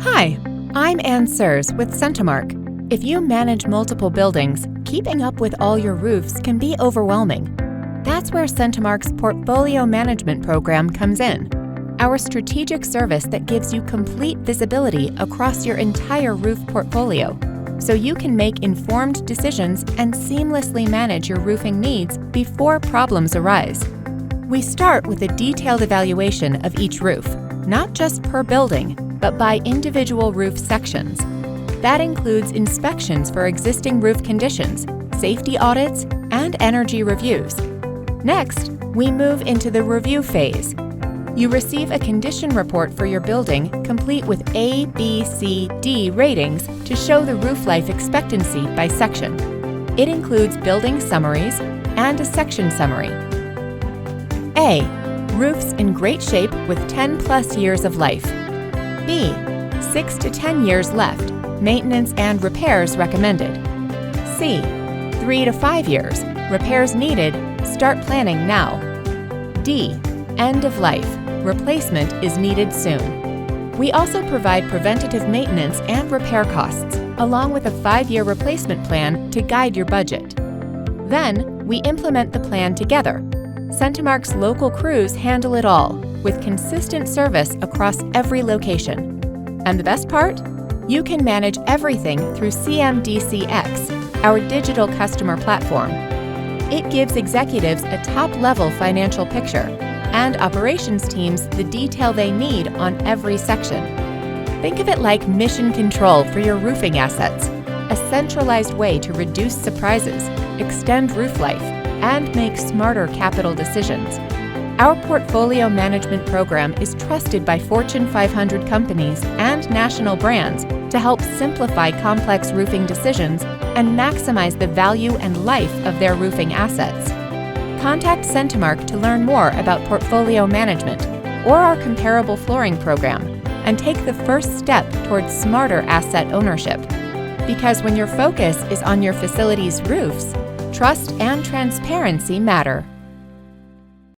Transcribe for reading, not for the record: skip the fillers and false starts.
Hi, I'm Ann Sers with Centimark. If you manage multiple buildings, keeping up with all your roofs can be overwhelming. That's where Centimark's Portfolio Management Program comes in. Our strategic service that gives you complete visibility across your entire roof portfolio, so you can make informed decisions and seamlessly manage your roofing needs before problems arise. We start with a detailed evaluation of each roof, not just per building, but by individual roof sections. That includes inspections for existing roof conditions, safety audits, and energy reviews. Next, we move into the review phase. You receive a condition report for your building complete with A, B, C, D ratings to show the roof life expectancy by section. It includes building summaries and a section summary. A. Roofs in great shape with 10+ years of life. B. 6 to 10 years left, maintenance and repairs recommended. C. 3 to 5 years, repairs needed, start planning now. D. End of life, replacement is needed soon. We also provide preventative maintenance and repair costs, along with a 5-year replacement plan to guide your budget. Then, we implement the plan together. Centimark's local crews handle it all, with consistent service across every location. And the best part? You can manage everything through CMDCX, our digital customer platform. It gives executives a top-level financial picture and operations teams the detail they need on every section. Think of it like mission control for your roofing assets, a centralized way to reduce surprises, extend roof life, and make smarter capital decisions. Our portfolio management program is trusted by Fortune 500 companies and national brands to help simplify complex roofing decisions and maximize the value and life of their roofing assets. Contact Centimark to learn more about portfolio management or our comparable flooring program and take the first step towards smarter asset ownership. Because when your focus is on your facility's roofs, trust and transparency matter.